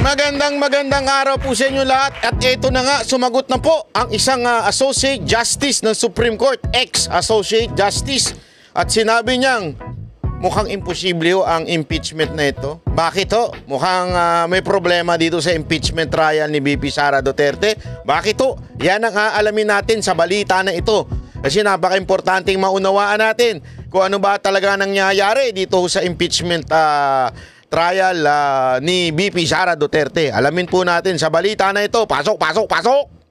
Magandang araw po sa inyo lahat. At ito na nga, sumagot na po ang isang Associate Justice ng Supreme Court, ex-Associate Justice. At sinabi niyang mukhang imposible ang impeachment na ito. Bakit ho? Mukhang may problema dito sa impeachment trial ni VP Sara Duterte. Bakit ho? Yan ang aalamin natin sa balita na ito. Kasi napaka-importanting maunawaan natin kung ano ba talaga nangyayari dito sa impeachment trial ni VP Sara Duterte. Alamin po natin sa balita na ito. Pasok!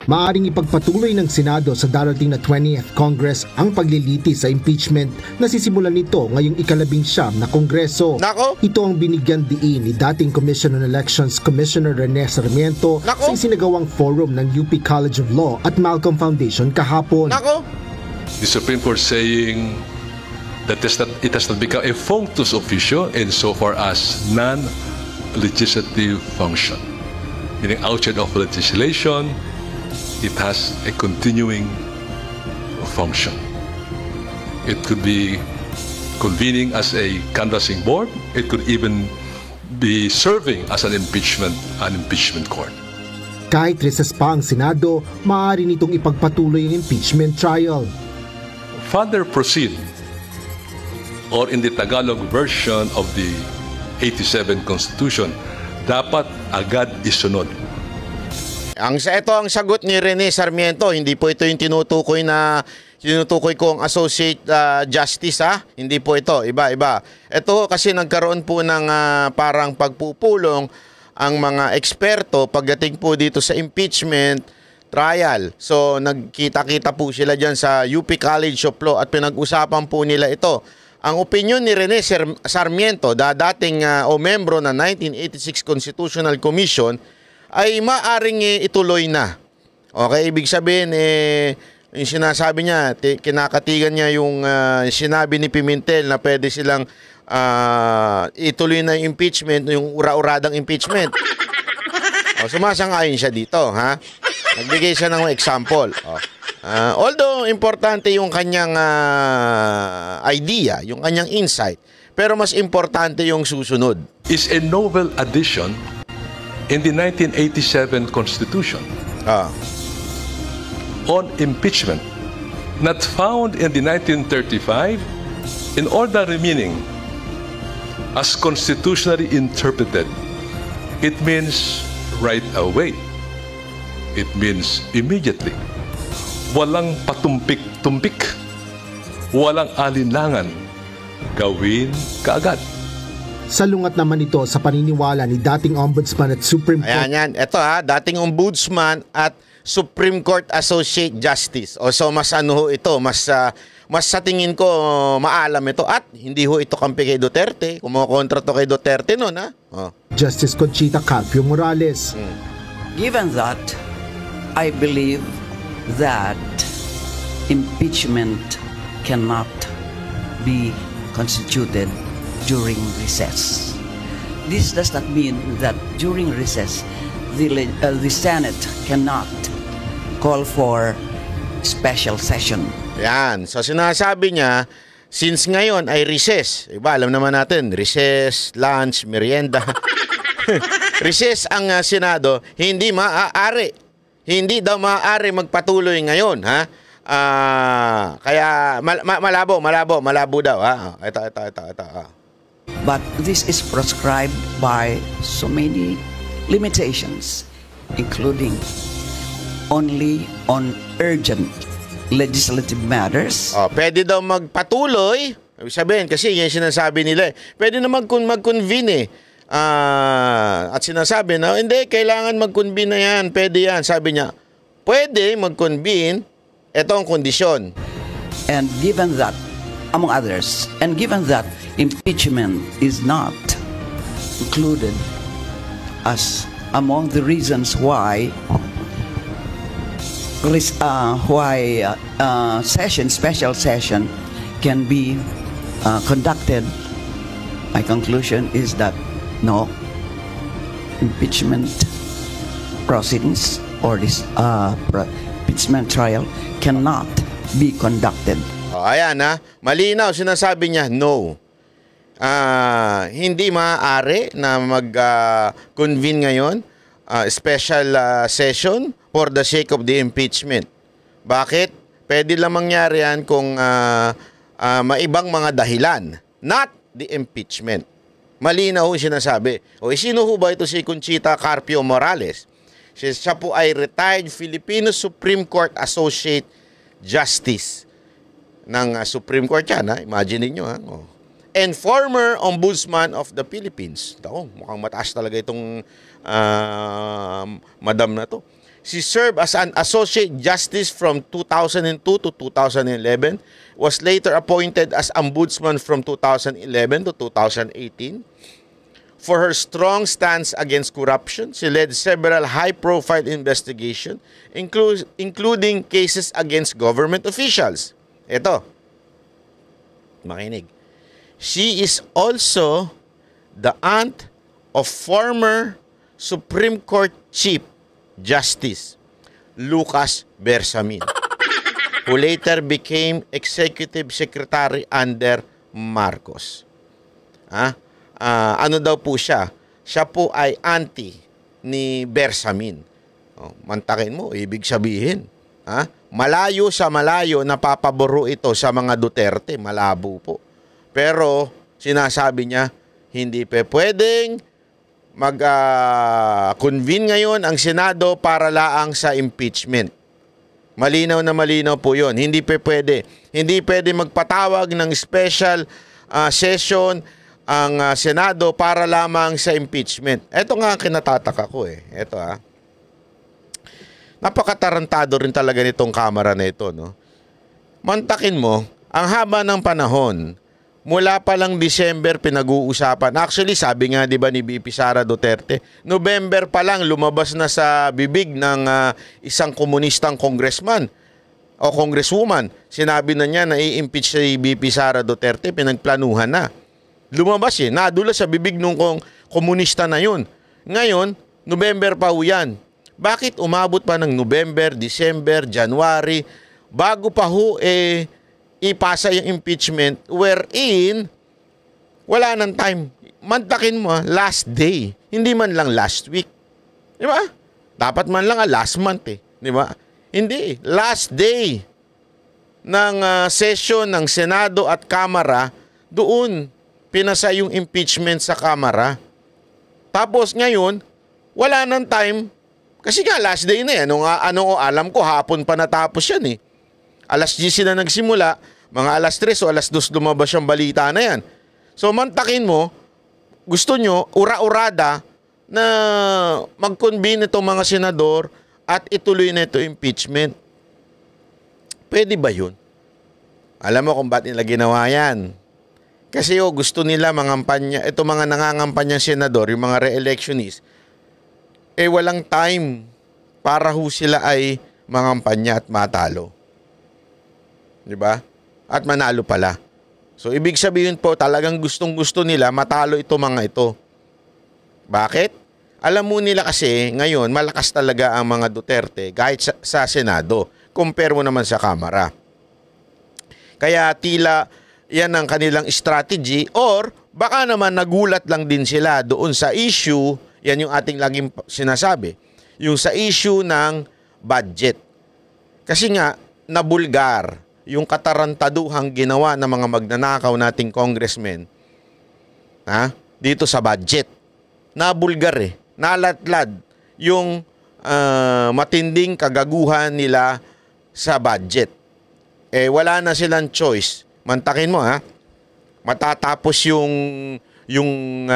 Maaring ipagpatuloy ng Senado sa darating na 20th Congress ang pagliliti sa impeachment na sisimulan nito ngayong ika-19 na Kongreso. Nako! Ito ang binigyan diin ni dating Commission on Elections Commissioner Rene Sarmiento sa isinagawang forum ng UP College of Law at Malcolm Foundation kahapon. Nako! The Supreme Court saying that it has not become a functus officio insofar as non-legislative function. Meaning outside of legislation, it has a continuing function. It could be convening as a canvassing board. It could even be serving as an impeachment court. Kahit recess pa ang Senado, maaari nitong ipagpatuloy ang impeachment trial. Further proceed, or in the Tagalog version of the 87 Constitution, dapat agad isunod. Ito ang sagot ni Rene Sarmiento. Hindi po ito yung tinutukoy ko ang Associate Justice, ha? Hindi po ito. Iba. Ito kasi nagkaroon po ng parang pagpupulong ang mga eksperto pagdating po dito sa impeachment trial. So nagkita-kita po sila dyan sa UP College of Law at pinag-usapan po nila ito. Ang opinyon ni Rene Sarmiento, dating membro ng 1986 Constitutional Commission, ay maaring ituloy na. Okay, ibig sabihin, yung sinasabi niya, kinakatigan niya yung sinabi ni Pimentel na pwede silang ituloy na yung impeachment, yung ura-uradang impeachment. Sumasang-ayon siya dito, ha? Nagbigay siya ng example. Although importante yung kanyang idea, yung kanyang insight, pero mas importante yung susunod. Is a novel addition in the 1987 Constitution on impeachment, not found in the 1935 in ordinary meaning. As constitutionally interpreted, it means right away. It means immediately. Walang patumpik-tumpik. Walang alinlangan. Gawin kaagad. Salungat naman ito sa paniniwala ni dating Ombudsman at Supreme Court. Ayan. Ito dating Ombudsman at Supreme Court Associate Justice. So mas ito, mas sa tingin ko maalam ito at hindi ho ito kampi kay Duterte. Kumukontra to kay Duterte noon, ha? Justice Conchita Calfio Morales. Given that, I believe that impeachment cannot be constituted during recess. This does not mean that during recess, the Senate cannot call for special session. Yan. So sinasabi niya, since ngayon ay recess, iba, alam naman natin, recess, lunch, merienda. Recess ang Senado, hindi maaari. Hindi daw maaari magpatuloy ngayon, ha? Kaya malabo daw, ha? Ito. But this is prescribed by so many limitations, including only on urgent legislative matters. Pwede daw magpatuloy. Ibig sabihin, kasi yan sinasabi nila. Pwede na mag-convene, at sinasabi na, hindi, kailangan mag-convene na yan. Pwede yan. Sabi niya, pwede mag-convene. Ito ang kondisyon. And given that, among others, and given that impeachment is not included as among the reasons why special session can be conducted, my conclusion is that no, impeachment proceedings or this impeachment trial cannot be conducted. Ayan, malinaw, sinasabi niya no. hindi maaari na mag-convene ngayon special session for the sake of the impeachment. Bakit? Pwede lang mangyari yan kung maibang mga dahilan, not the impeachment. Malinaw ho sinasabi. O sino ho ba ito si Conchita Carpio Morales? Siya po ay retired Filipino Supreme Court Associate Justice ng Supreme Court yan. Imagine niyo. And former Ombudsman of the Philippines. Mukhang mataas talaga itong madam na to. She served as an Associate Justice from 2002 to 2011, was later appointed as Ombudsman from 2011 to 2018. For her strong stance against corruption, she led several high-profile investigations, including cases against government officials. Ito, makinig. She is also the aunt of former Supreme Court Chief Justice Lucas Bersamin, who later became Executive Secretary under Marcos. Ano daw po siya? Siya po ay auntie ni Bersamin. Mantakin mo, ibig sabihin. Malayo sa malayo, napapaboro ito sa mga Duterte. Malabo po. Pero sinasabi niya, hindi pwedeng mag-convene ngayon ang Senado para laang sa impeachment. Malinaw na malinaw po yun. Hindi pwede. Hindi pwede magpatawag ng special session ang Senado para lamang sa impeachment. Ito nga ang kinatataka ko Ito napakatarantado rin talaga nitong kamera na ito, no? Mantakin mo, ang haba ng panahon, mula pa lang December pinag-uusapan. Actually, sabi nga 'di ba ni VP Sara Duterte, November pa lang lumabas na sa bibig ng isang komunistang congressman o congresswoman. Sinabi na niya na i-impeach si VP Sara Duterte, pinagplanuhan na. Lumabas nadula sa bibig nung komunista na 'yun. Ngayon, November pa ho 'yan. Bakit umabot pa ng November, December, January bago pa ho ipasa yung impeachment wherein wala nang time. Mantakin mo, last day. Hindi man lang last week. Di ba? Dapat man lang last month Di ba? Hindi. Last day ng session ng Senado at Kamara, doon pinasa yung impeachment sa Kamara. Tapos ngayon, wala nang time. Kasi nga last day na yan. Alam ko, hapon pa natapos yan Alas 10 na nagsimula, mga alas 3 o alas 2 lumabas yung balita na yan. So mantakin mo, gusto nyo, ura-urada na mag-convene itong mga senador at ituloy na ito impeachment. Pwede ba yun? Alam mo kung ba't nila ginawa yan? Kasi gusto nila mangampanya, ito mga nangangampanyang senador, yung mga re-electionist, walang time para sila ay mangampanya at matalo. Diba? At manalo pala. So, ibig sabihin po, talagang gustong-gusto nila matalo ito mga ito. Bakit? Alam mo nila kasi, ngayon, malakas talaga ang mga Duterte kahit sa Senado. Compare mo naman sa Kamara. Kaya tila yan ang kanilang strategy or baka naman nagulat lang din sila doon sa issue. Yan yung ating laging sinasabi. Yung sa issue ng budget. Kasi nga, nabulgar yung katarantaduhang ginawa ng mga magnanakaw nating congressmen dito sa budget. Nabulgar nalatlad yung matinding kagaguhan nila sa budget. Wala na silang choice. Mantakin mo matatapos yung 19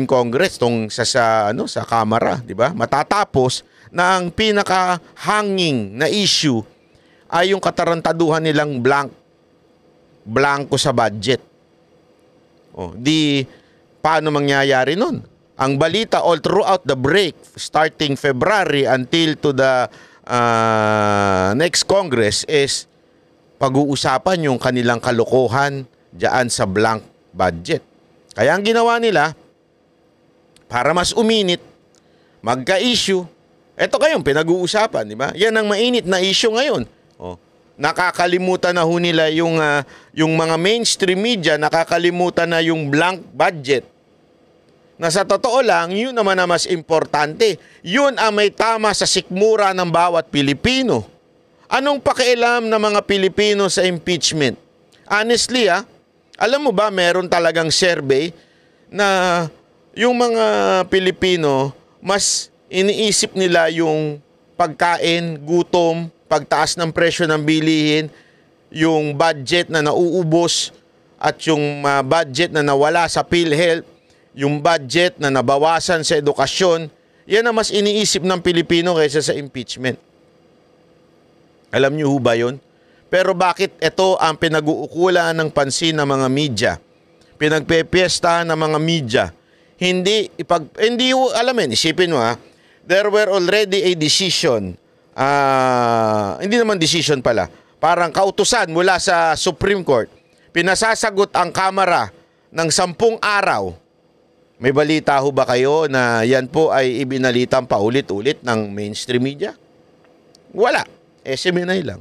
Congress tong sa Kamara, di ba? Matatapos na ang pinaka-hanging na issue ay yung katarantaduhan nilang blanco sa budget. Paano mangyayari nun? Ang balita all throughout the break, starting February until to the next Congress is pag-uusapan yung kanilang kalokohan diyan sa blank budget. Kaya ang ginawa nila, para mas uminit, magka-issue. Ito kayong pinag-uusapan, di ba? Yan ang mainit na issue ngayon. nakakalimutan na ho nila yung mga mainstream media, nakakalimutan na yung blank budget. Na sa totoo lang, yun naman na mas importante. Yun ang may tama sa sikmura ng bawat Pilipino. Anong pakialam ng mga Pilipino sa impeachment? Honestly, alam mo ba, meron talagang survey na yung mga Pilipino, mas iniisip nila yung pagkain, gutom, pagtaas ng presyo ng bilihin, yung budget na nauubos at yung budget na nawala sa PhilHealth, yung budget na nabawasan sa edukasyon, yan ang mas iniisip ng Pilipino kaysa sa impeachment. Alam niyo ho ba yun? Pero bakit ito ang pinag-uukulan ng pansin ng mga media? Pinagpepiestahan ng mga media. Hindi ho, alamin, isipin mo there were already a decision. Hindi naman decision pala. Parang kautusan mula sa Supreme Court. Pinasasagot ang Kamara ng 10 araw. May balita ho ba kayo na yan po ay ibinalitang paulit-ulit ng mainstream media? Wala. SMNI lang.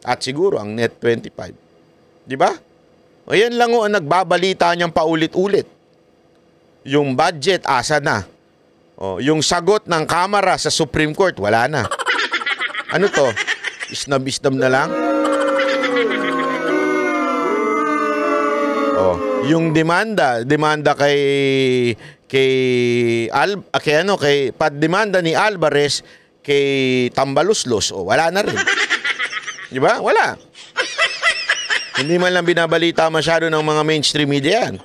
At siguro ang Net25. Di ba? O yan lang ho ang nagbabalita niyang paulit-ulit. Yung budget, asa na? O, yung sagot ng Kamara sa Supreme Court, wala na. Ano to? Isnab-isnab na lang? Oh, yung demanda kay demanda ni Alvarez kay Tambaluslos, wala na rin. Di ba? Wala. Hindi man lang binabalita masyado ng mga mainstream media yan.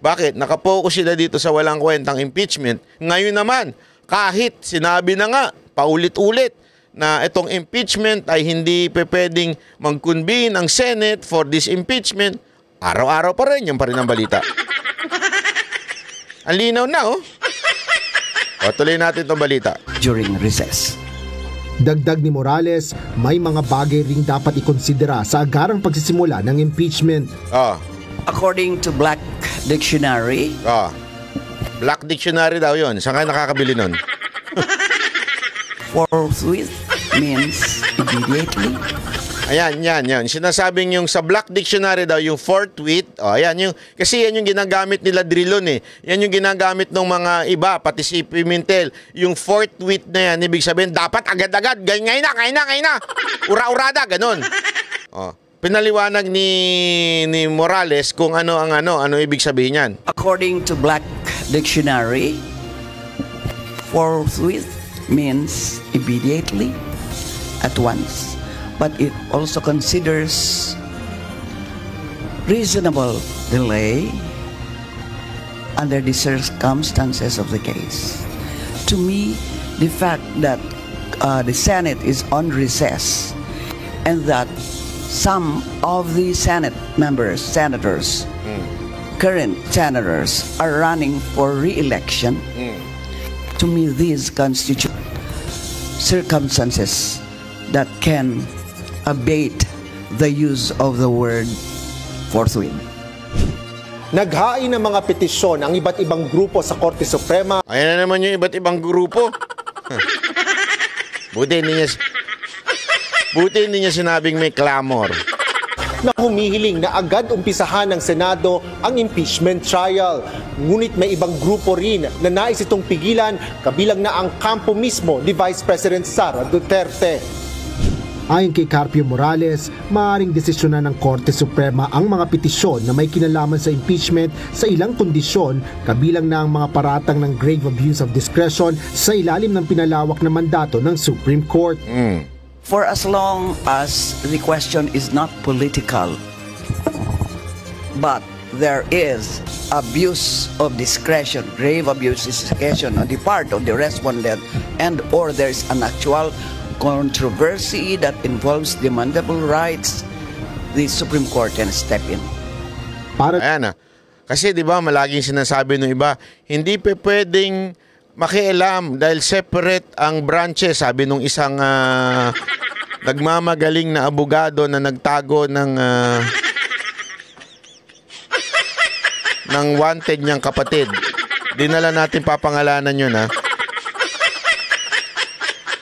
Bakit? Nakapokus sila dito sa walang kwentang impeachment. Ngayon naman, kahit sinabi na nga, paulit-ulit, na itong impeachment ay hindi pwedeng mag-convene ang Senate for this impeachment, araw-araw pa rin, yan pa rin ang balita. Ang linaw na, O, tuloy natin itong balita. During recess. Dagdag ni Morales, may mga bagay ring dapat ikonsidera sa agarang pagsisimula ng impeachment. According to Black Dictionary. Black Dictionary daw yun. Saan ka nakakabili nun? Forthwith means immediately. Ayan, yan. Sinasabing yung sa Black Dictionary daw, yung forthwith, kasi yan yung ginagamit nila Drilon Yan yung ginagamit ng mga iba, pati si Pimentel. Yung forthwith na yan, ibig sabihin, dapat agad-agad, ngayon na. Ura-urada, ganun. Pinaliwanag ni Morales kung ano ibig sabihin yan. According to Black Dictionary, forthwith means immediately, at once. But it also considers reasonable delay under the circumstances of the case. To me, the fact that the Senate is on recess and that some of the senators, current senators, are running for re-election, to me, these constitute circumstances that can abate the use of the word forthwith. Naghain ng mga petisyon ang iba't ibang grupo sa Korte Suprema. Ayan na naman yung iba't ibang grupo. Buti hindi niya sinabing may clamor. Na humihiling na agad umpisahan ng Senado ang impeachment trial. Ngunit may ibang grupo rin na nais itong pigilan, kabilang na ang kampo mismo ni Vice President Sara Duterte. Ayon kay Carpio Morales, maaaring desisyonan ng Korte Suprema ang mga petisyon na may kinalaman sa impeachment sa ilang kondisyon, kabilang na ang mga paratang ng grave abuse of discretion sa ilalim ng pinalawak na mandato ng Supreme Court. For as long as the question is not political, but there is abuse of discretion, grave abuse of discretion on the part of the respondent, and or there is an actual controversy that involves demandable rights, the Supreme Court can step in. Ayan Kasi di ba malaging sinasabi ng iba, hindi pwedeng makialam dahil separate ang branches, sabi nung isang nagmamagaling na abogado na nagtago ng wanted niyang kapatid. Dinala natin papangalanan yun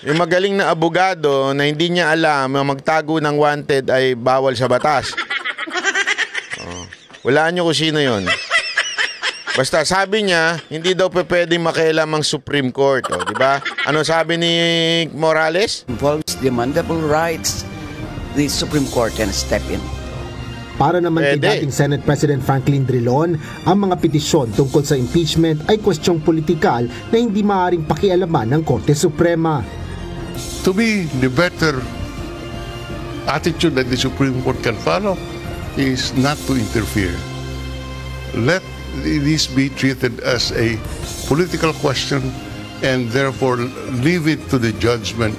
Yung magaling na abogado na hindi niya alam na magtago ng wanted ay bawal sa batas. Walaan nyo kung sino yun. Basta sabi niya, hindi daw pwedeng makialam ang Supreme Court. O, di ba? Ano sabi ni Morales? Involves demandable rights, the Supreme Court can step in. Para naman kay Pwede. dating Senate President Franklin Drilon, ang mga petisyon tungkol sa impeachment ay kwestyong politikal na hindi maaaring pakialaman ng Korte Suprema. To me, the better attitude that the Supreme Court can follow is not to interfere. Let this be treated as a political question and therefore leave it to the judgment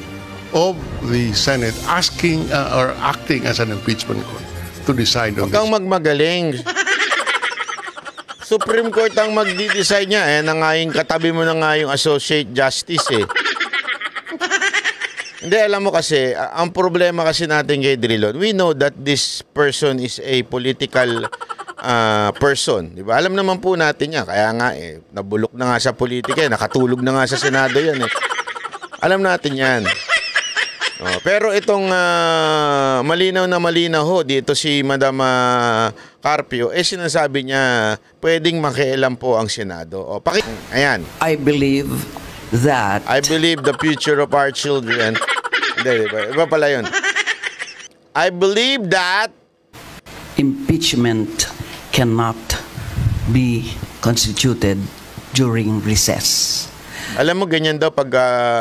of the Senate asking or acting as an impeachment court to decide on Huwag kang this. magmagaling. Supreme Court ang magdi-decide niya. Eh, na nga yung katabi mo na nga yung Associate Justice eh. Hindi, alam mo kasi, ang problema kasi natin kay Drilon, we know that this person is a political person. Di ba? Alam naman po natin yan. Kaya nga eh, nabulok na nga sa politika eh. Nakatulog na nga sa Senado yan eh. Alam natin yan. Pero itong malinaw na malinaw ho, dito si Madam Carpio, eh sinasabi niya, pwedeng makialam po ang Senado. Ayan. I believe that I believe the future of our children. Hindi, iba pala yun. I believe that impeachment cannot be constituted during recess. alam mo ganyan daw pag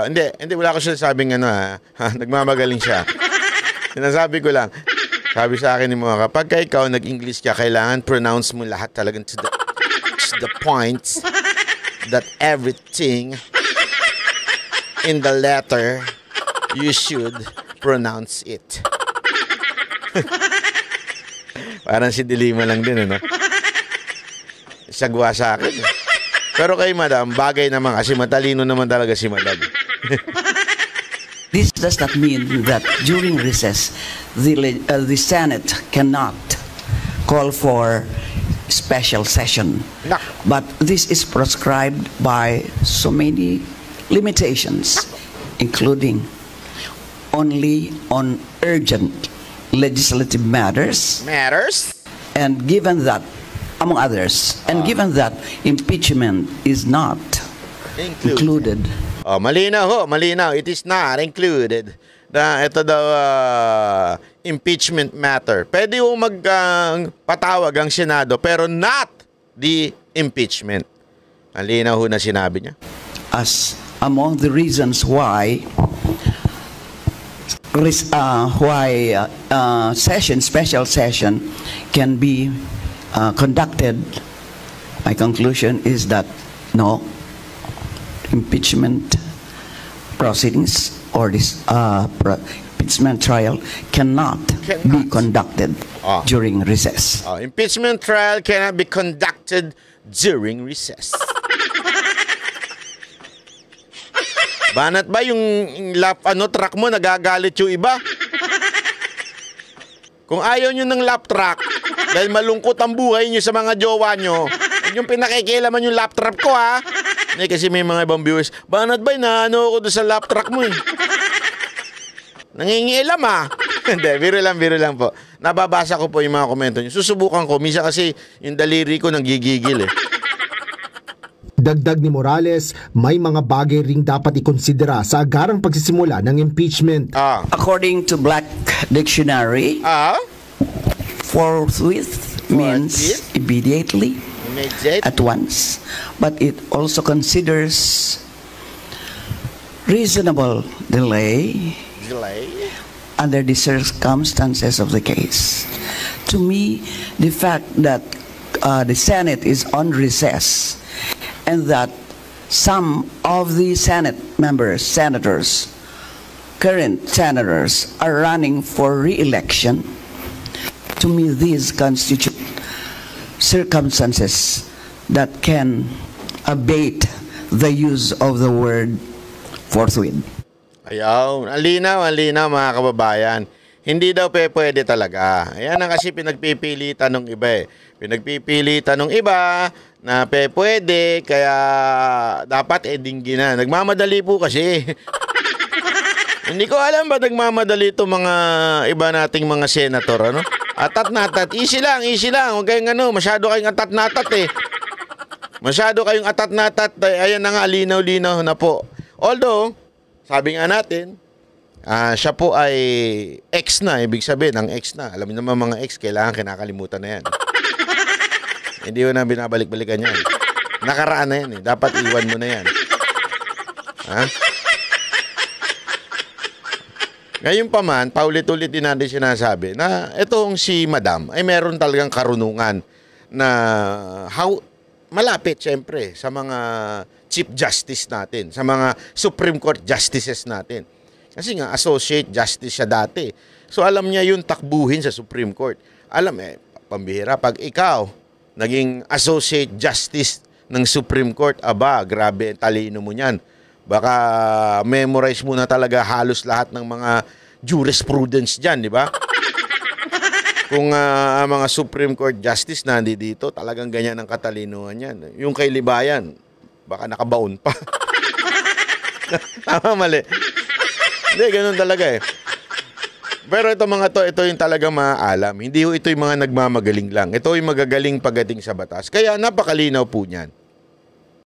hindi wala ko sinasabing ano nagmamagaling siya. Sinasabi ko lang. Sabi sa akin ni mga kapag ikaw nag-English ka, kailangan pronounce mo lahat talagang to the points that everything in the letter you should pronounce it. Parang si Dilima lang din, ano? Sagwa sa akin. Pero kay Madam, bagay naman kasi matalino naman talaga si Madam. This does not mean that during recess, the Senate cannot call for special session. No. But this is prescribed by so many limitations, including only on urgent legislative matters. And given that, among others, and given that impeachment is not included. Malinaw ho, malinaw. It is not included. Na ito daw impeachment matter. Pwede ho magpatawag ang Senado pero not the impeachment. Malinaw ho na sinabi niya. As among the reasons why special session can be conducted, my conclusion is that no, impeachment proceedings or this impeachment trial cannot be conducted during recess. Impeachment trial cannot be conducted during recess. Banat ba yung truck mo nagagalit yung iba? Kung ayaw nyo ng lap truck dahil malungkot ang buhay nyo sa mga jowa nyo, yung pinakikilaman yung lap truck ko ha. Kasi may mga ibang viewers, banat ba inaano ako doon sa lap truck mo eh. Nangingialam ha. Hindi, biro lang po. Nababasa ko po yung mga komento nyo. Susubukan ko, minsan kasi yung daliri ko nanggigigil eh. Dagdag ni Morales, may mga bagay ring dapat ikonsidera sa agarang pagsisimula ng impeachment. According to Black Dictionary, forthwith means immediately, at once, but it also considers reasonable delay under the circumstances of the case. To me, the fact that the Senate is on recess and that some of the current senators are running for re-election, to me these constitute circumstances that can abate the use of the word forthwith. Ayaw, ang linaw mga kababayan. Hindi daw pwede talaga. Ayan ang kasi pinagpipilitan ng iba eh. Pinagpipilitan ng iba na pwede, kaya dapat dinggin na. Nagmamadali po kasi. Hindi ko alam ba nagmamadali ito mga iba nating mga senator, ano? Atat na atat. Easy lang. Huwag kayong masyado kayong atat na atat eh. Masyado kayong atat na atat. Ayan na nga, linaw-linaw na po. Although, sabi nga natin, siya po ay ex na. Ibig sabihin, ang ex na. Alam niyo naman mga ex, kailangan kinakalimutan na yan. Hindi mo na binabalik-balikan yan. Nakaraan na yan eh. Dapat iwan mo na yan. Ha? Ngayon pa man, paulit-ulit din natin sinasabi na itong si Madam ay meron talagang karunungan na malapit siyempre sa mga Chief Justice natin, sa mga Supreme Court Justices natin. Kasi nga, Associate Justice siya dati. So alam niya yung takbuhin sa Supreme Court. Alam pambihira, pag ikaw naging Associate Justice ng Supreme Court, aba, grabe, talino mo niyan. Baka memorize mo na talaga halos lahat ng mga jurisprudence dyan, di ba? Kung mga Supreme Court Justice na dito, talagang ganyan ang katalinuhan yan. Yung kay Libayan, baka nakabaon pa. Tama, mali. Hindi, ganun talaga eh. Pero ito mga to, ito yung talaga maaalam. Hindi ito yung mga nagmamagaling lang. Ito yung magagaling pagdating sa batas. Kaya napakalinaw po niyan.